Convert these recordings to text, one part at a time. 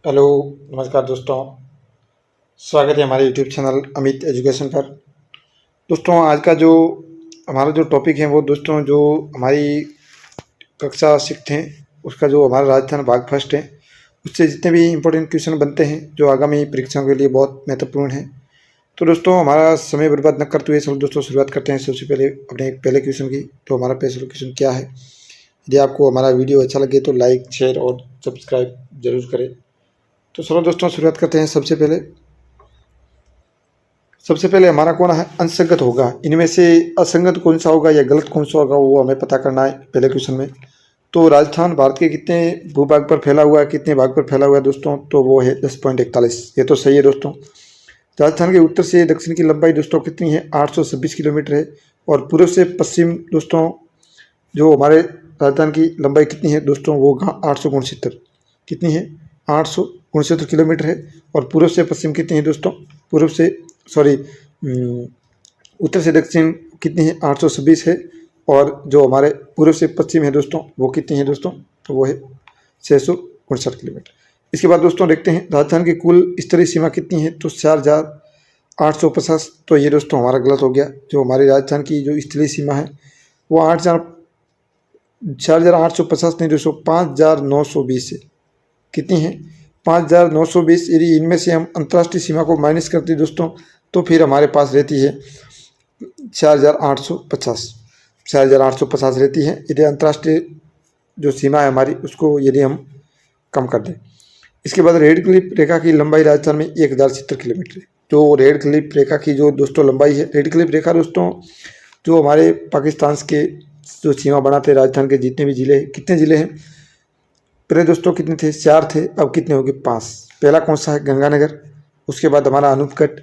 Hello, नमस्कार दोस्तों। स्वागत है हमारे यूट्यूब चैनल अमित एजुकेशन पर। दोस्तों, आज का जो हमारा जो टॉपिक है वो दोस्तों जो हमारी कक्षा 6 हैं उसका जो हमारा राजस्थान भाग फर्स्ट है उससे जितने भी इम्पोर्टेंट क्वेश्चन बनते हैं जो आगामी परीक्षाओं के लिए बहुत महत्वपूर्ण हैं। तो दोस्तों, हमारा समय बर्बाद न करते हुए सब दोस्तों शुरुआत करते हैं सबसे पहले अपने पहले क्वेश्चन की। तो हमारा पहला क्वेश्चन क्या है? यदि आपको हमारा वीडियो अच्छा लगे तो लाइक, शेयर और सब्सक्राइब जरूर करें। तो चलो दोस्तों शुरुआत करते हैं। सबसे पहले हमारा कौन है अंशगत होगा, इनमें से असंगत कौन सा होगा या गलत कौन सा होगा वो हमें पता करना है पहले क्वेश्चन में। तो राजस्थान भारत के कितने भूभाग पर फैला हुआ है, कितने भाग पर फैला हुआ है दोस्तों? तो वो है 10.41। ये तो सही है दोस्तों। राजस्थान के उत्तर से दक्षिण की लंबाई दोस्तों कितनी है? 826 किलोमीटर है। और पूर्व से पश्चिम दोस्तों जो हमारे राजस्थान की लंबाई कितनी है दोस्तों? वो 869 कितनी है? 869 किलोमीटर है। और पूर्व से पश्चिम कितनी है दोस्तों? उत्तर से दक्षिण कितनी है? 826 है। और जो हमारे पूर्व से पश्चिम है दोस्तों वो कितनी है दोस्तों? तो वो है 659 किलोमीटर। इसके बाद दोस्तों देखते हैं राजस्थान की कुल स्तरीय सीमा कितनी है? तो 4850। तो ये दोस्तों हमारा गलत हो गया। जो हमारी राजस्थान की जो स्तरीय सीमा है वो 4850 नहीं दोस्तों, 5920 है। कितनी है? 5920। यदि इनमें से हम अंतर्राष्ट्रीय सीमा को माइनस करते हैं दोस्तों तो फिर हमारे पास रहती है 4850। 4850 रहती है यदि अंतर्राष्ट्रीय जो सीमा है हमारी उसको यदि हम कम कर दें। इसके बाद रेड क्लिफ रेखा की लंबाई राजस्थान में 1070 किलोमीटर है। जो रेड क्लिफ रेखा की जो दोस्तों लंबाई है, रेड क्लिफ रेखा दोस्तों जो हमारे पाकिस्तान के जो सीमा बनाते हैं राजस्थान के जितने भी जिले, कितने जिले हैं? पहले दोस्तों कितने थे? 4 थे, अब कितने हो गए? 5। पहला कौन सा है? गंगानगर। उसके बाद हमारा अनूपगढ़।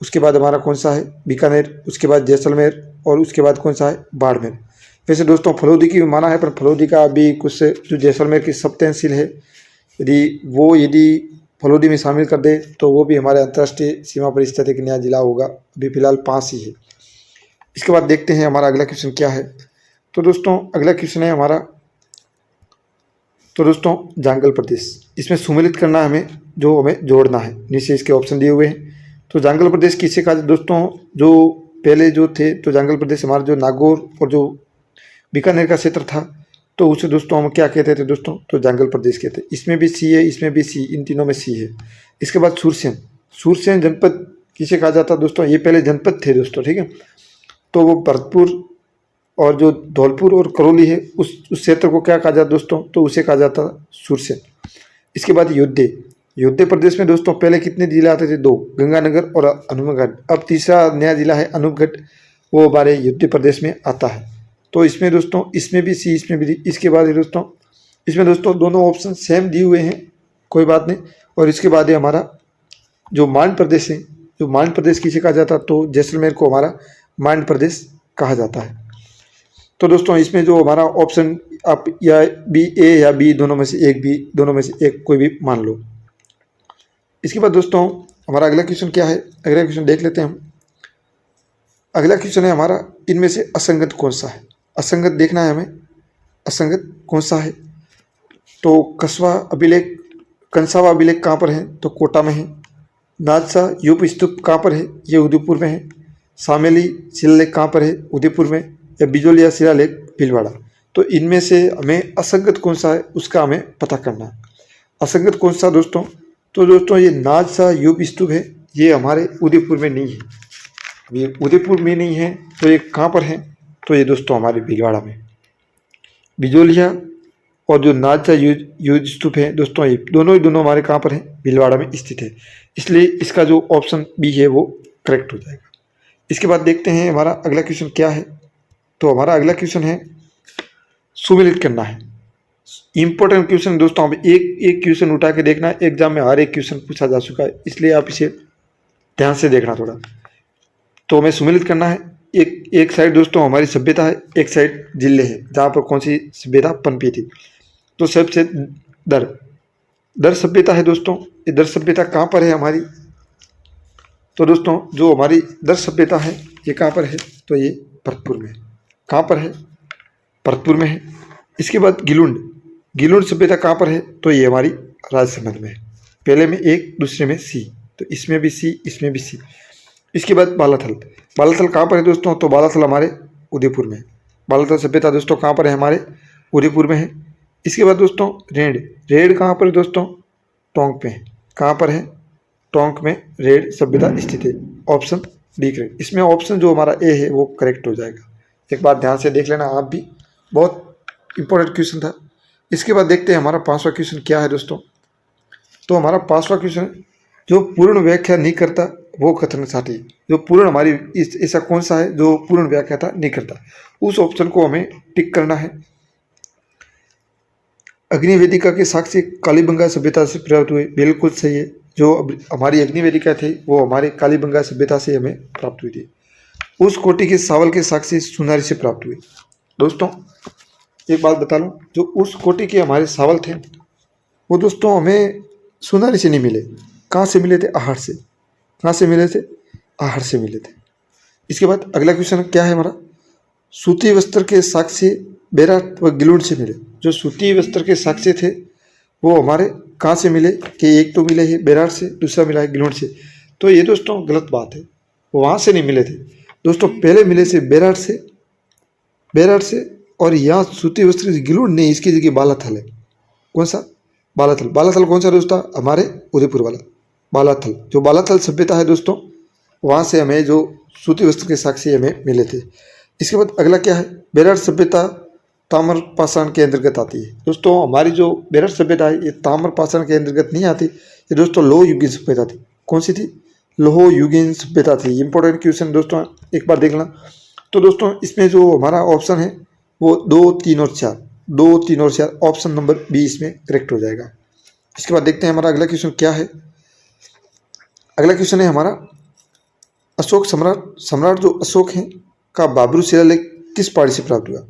उसके बाद हमारा कौन सा है? बीकानेर। उसके बाद जैसलमेर। और उसके बाद कौन सा है? बाड़मेर। वैसे दोस्तों फलोदी की भी माना है, पर फलोदी का अभी कुछ जो जैसलमेर की सब तहसील है यदि फलोदी में शामिल कर दे तो वो भी हमारे अंतर्राष्ट्रीय सीमा पर स्थित एक नया जिला होगा। अभी फिलहाल 5 ही है। इसके बाद देखते हैं हमारा अगला क्वेश्चन क्या है। तो दोस्तों अगला क्वेश्चन है हमारा, तो दोस्तों जांगल प्रदेश, इसमें सुमेलित करना है हमें, जो हमें जोड़ना है। नीचे इसके ऑप्शन दिए हुए हैं। तो जांगल प्रदेश किसे कहा दोस्तों? जो पहले जो थे तो जांगल प्रदेश हमारा जो नागौर और जो बीकानेर का क्षेत्र था तो उसे दोस्तों हम क्या कहते थे दोस्तों? तो जांगल प्रदेश कहते। इसमें भी सी है, इसमें भी सी, इन तीनों में सी है। इसके बाद सूरसेन जनपद किसे कहा जाता दोस्तों? ये पहले जनपद थे दोस्तों, ठीक है। तो वो भरतपुर और जो धौलपुर और करौली है उस क्षेत्र को क्या कहा जाता दोस्तों? तो उसे कहा जाता सूरसेन। इसके बाद योद्धे प्रदेश में दोस्तों पहले कितने जिले आते थे? 2, गंगानगर और अनूपगढ़। अब तीसरा नया जिला है अनूपगढ़, वो हमारे योद्धे प्रदेश में आता है। तो इसमें दोस्तों इसमें भी सी, इसमें भी डी। इसके बाद दोस्तों इसमें दोस्तों दोनों ऑप्शन सेम दिए हुए हैं, कोई बात नहीं। और इसके बाद है हमारा जो मांड प्रदेश है, जो मांड प्रदेश किसे कहा जाता? तो जैसलमेर को हमारा मांड प्रदेश कहा जाता है। तो दोस्तों इसमें जो हमारा ऑप्शन आप या बी, ए या बी, दोनों में से एक भी, दोनों में से एक कोई भी मान लो। इसके बाद दोस्तों हमारा अगला क्वेश्चन क्या है? अगला क्वेश्चन देख लेते हैं हम। अगला क्वेश्चन है हमारा, इनमें से असंगत कौन सा है? असंगत देखना है हमें, असंगत कौन सा है। तो कंसावा अभिलेख कहाँ पर है? तो कोटा में है। नादसा यूप स्तूप कहाँ पर है? ये उदयपुर में है। सामेली शिलालेख कहाँ पर है? उदयपुर में। या बिजोलिया शिलालेख भीलवाड़ा। तो इनमें से हमें असंगत कौन सा है उसका हमें पता करना है। असंगत कौन सा दोस्तों? तो दोस्तों ये नादसा यूप स्तूप है, ये हमारे उदयपुर में नहीं है। ये उदयपुर में नहीं है तो ये कहाँ पर है? तो ये दोस्तों हमारे भीलवाड़ा में। बिजोलिया और जो नादसा युद्ध स्तूप है दोस्तों, ये दोनों हमारे कहाँ पर है? भीलवाड़ा में स्थित है। इसलिए इसका जो ऑप्शन बी है वो करेक्ट हो जाएगा। इसके बाद देखते हैं हमारा अगला क्वेश्चन क्या है। तो हमारा अगला क्वेश्चन है सुमेलित करना है। इंपॉर्टेंट क्वेश्चन दोस्तों, अब एक क्वेश्चन उठा के देखना है। एग्जाम में हर एक क्वेश्चन पूछा जा चुका है, इसलिए आप इसे ध्यान से देखना थोड़ा। तो हमें सुमेलित करना है। एक साइड दोस्तों हमारी सभ्यता है, एक साइड जिले है जहाँ पर कौन सी सभ्यता पनपी थी। तो सबसे दर सभ्यता है दोस्तों। ये दर सभ्यता कहाँ पर है हमारी? तो दोस्तों जो हमारी दर सभ्यता है ये कहाँ पर है? तो ये भरतपुर में। कहाँ पर है? भरतपुर में है। इसके बाद गिलुंड सभ्यता कहाँ पर है? तो ये हमारी राजसमंद में है। पहले में एक, दूसरे में सी, तो इसमें भी सी, इसमें भी सी। इसके बाद बालाथल। बालाथल कहाँ पर है दोस्तों? तो बालाथल हमारे उदयपुर में है। बालाथल सभ्यता दोस्तों कहाँ पर है? हमारे उदयपुर में है। इसके बाद दोस्तों रेड। रेड कहाँ पर है दोस्तों? टोंक में है। कहाँ पर है? टोंक में रेड सभ्यता स्थित है। Option D correct. इसमें ऑप्शन जो हमारा ए है वो करेक्ट हो जाएगा। एक बार ध्यान से देख लेना आप भी, बहुत इंपॉर्टेंट क्वेश्चन था। इसके बाद देखते हैं हमारा 5वां क्वेश्चन क्या है दोस्तों। तो हमारा 5वां क्वेश्चन, जो पूर्ण व्याख्या नहीं करता वो कथन साथी। जो पूर्ण हमारी ऐसा कौन सा है जो पूर्ण व्याख्या नहीं करता, उस ऑप्शन को हमें टिक करना है। अग्निवेदिका के साक्ष्य कालीबंगा सभ्यता से प्राप्त हुए, बिल्कुल सही है। जो हमारी अग्निवेदिका थी वो हमारे कालीबंगा सभ्यता से हमें प्राप्त हुई थी। उस कोटि के सावल के साक्ष्य सुनारी से प्राप्त हुए। दोस्तों एक बात बता लूँ, जो उस कोटि के हमारे सावल थे वो दोस्तों हमें सुनारी से नहीं मिले। कहाँ से मिले थे? आहड़ से। कहाँ से मिले थे? आहड़ से मिले थे। इसके बाद अगला क्वेश्चन क्या है हमारा? सूती वस्त्र के साक्ष्य बेराट व गिलूण से मिले। जो सूती वस्त्र के साक्ष्य थे वो हमारे कहाँ से मिले? कि एक तो मिले है बेराट से, दूसरा मिला है गिलूण से। तो ये दोस्तों गलत बात है, वो वहाँ से नहीं मिले थे दोस्तों। पहले मिले से बेराट से, और यहाँ सूती वस्त्र गिलूण नहीं, इसकी जगह बालाथल है। कौन सा? बालाथल। बालाथल कौन सा दोस्तों? हमारे उदयपुर वाला बालाथल। जो बालाथल सभ्यता है दोस्तों, वहाँ से हमें जो सूती वस्त्र के साक्ष्य हमें मिले थे। इसके बाद अगला क्या है? बेराट सभ्यता ताम्र पाषाण के अंतर्गत आती है। दोस्तों हमारी जो बेराट सभ्यता है ये ताम्र पाषाण के अंतर्गत नहीं आती, ये दोस्तों लोह युगीन सभ्यता थी। कौन सी थी? लोह युगीन सभ्यता थी। इंपॉर्टेंट क्वेश्चन दोस्तों, एक बार देखना। तो दोस्तों इसमें जो हमारा ऑप्शन है वो 2, 3 और 4, 2, 3 और 4, ऑप्शन नंबर बी इसमें करेक्ट हो जाएगा। इसके बाद देखते हैं हमारा अगला क्वेश्चन क्या है। अगला क्वेश्चन है हमारा, अशोक सम्राट जो अशोक है का बाबरू शिलालेख किस पहाड़ी से प्राप्त हुआ?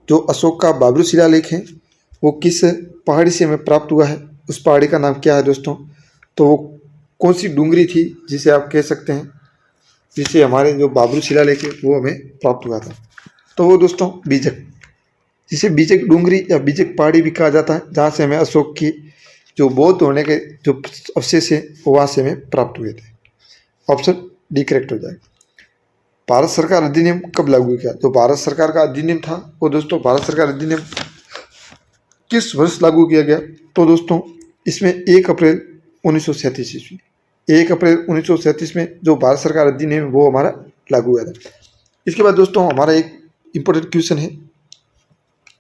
जो अशोक का बाबरू शिलालेख है वो किस पहाड़ी से हमें प्राप्त हुआ है? उस पहाड़ी का नाम क्या है दोस्तों? तो वो कौन सी डूंगरी थी जिसे आप कह सकते हैं, जिसे हमारे जो बाबरू शिलालेख है वो हमें प्राप्त हुआ था? तो वो दोस्तों बीजक, जिसे बीजक डूंगरी या बीजक पहाड़ी भी कहा जाता है, जहाँ से हमें अशोक की जो बौद्ध होने के जो अवशेष है वो वहाँ से हमें प्राप्त हुए थे। ऑप्शन डी करेक्ट हो जाएगा। भारत सरकार अधिनियम कब लागू किया? जो भारत सरकार का अधिनियम था वो दोस्तों, भारत सरकार अधिनियम किस वर्ष लागू किया गया? तो दोस्तों इसमें 1 अप्रैल 1937 ईस्वी, 1 अप्रैल 1937 में जो भारत सरकार अधिनियम है वो हमारा लागू हुआ था। इसके बाद दोस्तों हमारा एक इंपॉर्टेंट क्वेश्चन है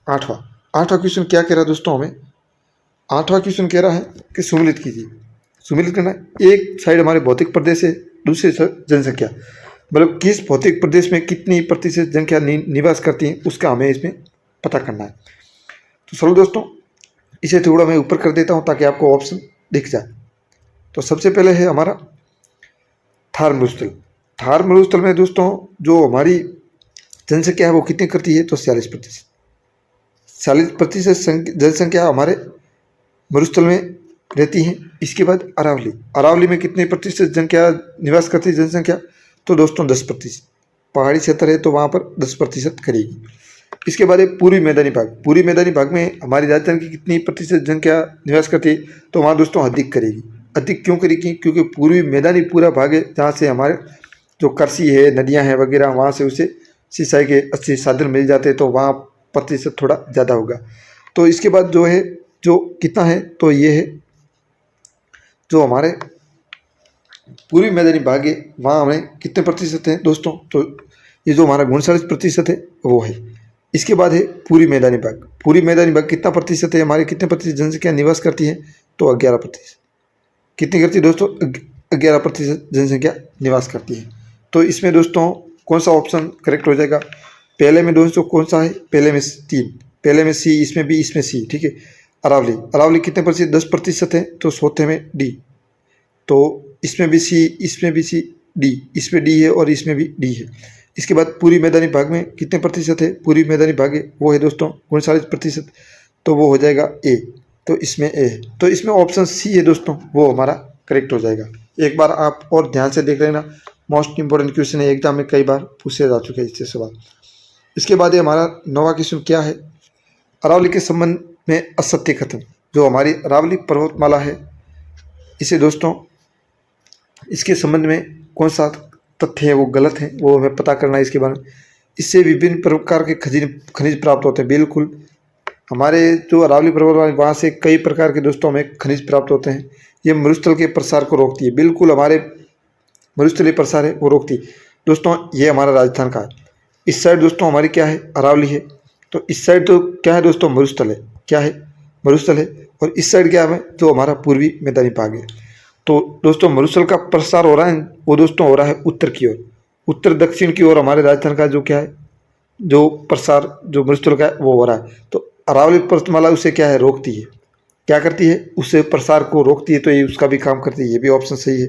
8वां क्वेश्चन क्या कह रहा है दोस्तों हमें? 8वां क्वेश्चन कह रहा है कि सुमेलित कीजिए। सुमेलित करना, एक साइड हमारे भौतिक प्रदेश है, दूसरी साइड जनसंख्या, मतलब किस भौतिक प्रदेश में कितनी प्रतिशत जनसंख्या निवास करती है उसका हमें इसमें पता करना है। तो चलो दोस्तों इसे थोड़ा मैं ऊपर कर देता हूँ ताकि आपको ऑप्शन दिख जाए। तो सबसे पहले है हमारा थार मरुस्थल। थार मरुस्थल में दोस्तों जो हमारी जनसंख्या है वो कितनी करती है? तो 46%। 40% जनसंख्या हमारे मरुस्थल में रहती है। इसके बाद अरावली में कितने प्रतिशत जनसंख्या निवास करती है जनसंख्या? तो दोस्तों 10%। पहाड़ी क्षेत्र है तो वहाँ पर 10% करेगी। इसके बाद है पूर्वी मैदानी भाग। पूर्वी मैदानी भाग में हमारी राजधानी की कितनी प्रतिशत जनसंख्या निवास करती है? तो वहाँ दोस्तों अधिक करेगी। अधिक क्यों करेगी? क्योंकि पूर्वी मैदानी पूरा भाग है जहाँ से हमारे जो कृषि है, नदियाँ हैं वगैरह, वहाँ से उसे सिंचाई के अच्छे साधन मिल जाते हैं, तो वहाँ प्रतिशत थोड़ा ज़्यादा होगा। तो इसके बाद जो है जो कितना है, तो ये है जो हमारे पूर्वी मैदानी भाग है वहाँ हमें कितने प्रतिशत हैं दोस्तों? तो ये जो हमारा 39% है वो है। इसके बाद है पूर्वी मैदानी भाग। पूर्वी मैदानी भाग कितना प्रतिशत है? हमारे कितने प्रतिशत जनसंख्या निवास करती है? तो 11%। कितनी करती है दोस्तों? 11% जनसंख्या निवास करती है। तो इसमें दोस्तों कौन सा ऑप्शन करेक्ट हो जाएगा? पहले में दोस्तों कौन सा है? पहले में 3, पहले में सी, इसमें बी, इसमें सी, ठीक है। अरावली कितने प्रतिशत? 10% है, तो चौथे में डी। तो इसमें भी सी, इसमें भी सी, डी, इसमें डी है और इसमें भी डी है। इसके बाद पूरी मैदानी भाग में कितने प्रतिशत है? पूरी मैदानी भाग है वो है दोस्तों 39%, तो वो हो जाएगा ए। तो इसमें ए है, तो इसमें ऑप्शन सी है दोस्तों, वो हमारा करेक्ट हो जाएगा। एक बार आप और ध्यान से देख लेना, मोस्ट इंपॉर्टेंट क्वेश्चन है, एग्जाम में कई बार पूछे जा चुके हैं इससे सवाल। इसके बाद ये हमारा 9वां क्वेश्चन क्या है? अरावली के संबंध में असत्य कथन। जो हमारी अरावली पर्वतमाला है इसे दोस्तों इसके संबंध में कौन सा तथ्य है वो गलत है वो हमें पता करना है इसके बारे में। इससे विभिन्न प्रकार के खनिज प्राप्त होते हैं। बिल्कुल हमारे जो अरावली पर्वतमाला वहाँ से कई प्रकार के दोस्तों हमें खनिज प्राप्त होते हैं। ये मरुस्थल के प्रसार को रोकती है। बिल्कुल हमारे मरुस्थलीय प्रसार है वो रोकती है। दोस्तों ये हमारा राजस्थान का है। इस साइड दोस्तों हमारी क्या है, अरावली है। तो इस साइड तो क्या है दोस्तों, मरुस्थल है। क्या है, मरुस्थल है। और इस साइड क्या है, जो हमारा पूर्वी मैदानी भाग है। तो दोस्तों मरुस्थल का प्रसार हो रहा है वो दोस्तों हो रहा है उत्तर की ओर, उत्तर दक्षिण की ओर हमारे राजस्थान का जो क्या है, जो प्रसार जो मरुस्थल का है वो हो रहा है। तो अरावली पर्वतमाला उसे क्या है, रोकती है। क्या करती है, उससे प्रसार को रोकती है। तो ये उसका भी काम करती है। ये भी ऑप्शन सही है।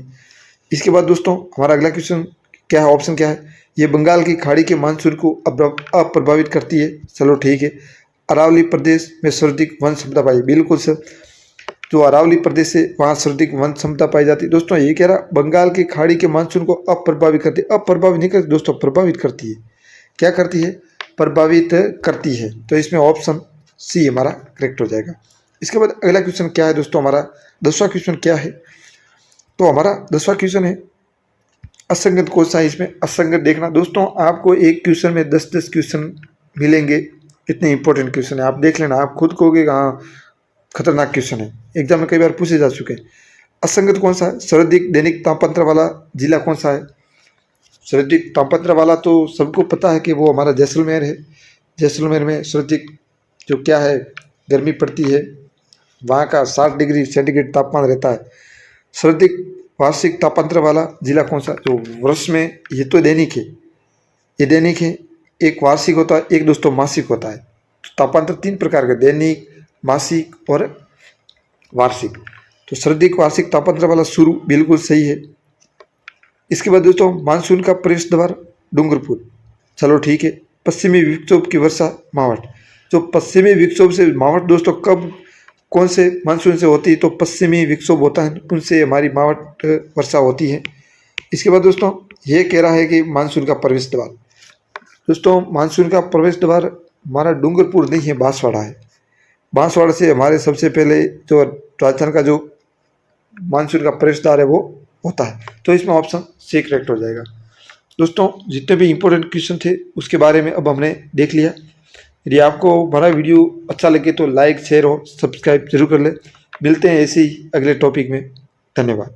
इसके बाद दोस्तों हमारा अगला क्वेश्चन क्या है, ऑप्शन क्या है, ये बंगाल की खाड़ी के मानसून को अप्रभावित करती है। चलो ठीक है। अरावली प्रदेश में सर्वाधिक वन क्षमता पाई। बिल्कुल सर, जो अरावली प्रदेश है वहाँ सर्वाधिक वन क्षमता पाई जाती है। दोस्तों ये कह रहा बंगाल की खाड़ी के मानसून को अप्रभावित करती है। अप्रभावित नहीं करती दोस्तों, प्रभावित करती है। क्या करती है, प्रभावित करती है। तो इसमें ऑप्शन सी हमारा करेक्ट हो जाएगा। इसके बाद अगला क्वेश्चन क्या है दोस्तों, हमारा 10वां क्वेश्चन क्या है। तो हमारा 10वां क्वेश्चन है असंगत कौन सा है। इसमें असंगत देखना दोस्तों, आपको एक क्वेश्चन में 10-10 क्वेश्चन मिलेंगे। इतने इंपॉर्टेंट क्वेश्चन है, आप देख लेना। आप खुद कहोगे हाँ खतरनाक क्वेश्चन है, एग्जाम में कई बार पूछे जा चुके हैं। असंगत कौन सा है, सर्वाधिक दैनिक तापमात्रा वाला जिला कौन सा है। सर्वाधिक तापमात्रा वाला तो सबको पता है कि वो हमारा जैसलमेर है। जैसलमेर में सर्वाधिक जो क्या है गर्मी पड़ती है, वहाँ का 60 डिग्री सेंटीग्रेड तापमान रहता है। सर्वाधिक वार्षिक तापमात्रा वाला जिला कौन सा, जो वर्ष में, ये तो दैनिक है, ये दैनिक है। एक वार्षिक होता है, एक दोस्तों मासिक होता है। तापमात्रा 3 प्रकार के, दैनिक, मासिक और वार्षिक। तो सर्वाधिक वार्षिक तापमात्रा वाला शुरू बिल्कुल सही है। इसके बाद दोस्तों मानसून का प्रवेश द्वार डूंगरपुर। चलो ठीक है। पश्चिमी विक्षोभ की वर्षा मावट। जो पश्चिमी विक्षोभ से मावट दोस्तों कब कौन से मानसून से होती है, तो पश्चिमी विक्षोभ होता है उनसे हमारी मावट वर्षा होती है। इसके बाद दोस्तों ये कह रहा है कि मानसून का प्रवेश द्वार, दोस्तों मानसून का प्रवेश द्वार हमारा डूंगरपुर नहीं है, बांसवाड़ा है। बांसवाड़ा से हमारे सबसे पहले जो राजस्थान का जो मानसून का प्रवेश द्वार है वो होता है। तो इसमें ऑप्शन सी करेक्ट हो जाएगा। दोस्तों जितने भी इंपॉर्टेंट क्वेश्चन थे उसके बारे में अब हमने देख लिया। यदि आपको हमारा वीडियो अच्छा लगे तो लाइक, शेयर और सब्सक्राइब जरूर कर लें। मिलते हैं ऐसे ही अगले टॉपिक में। धन्यवाद।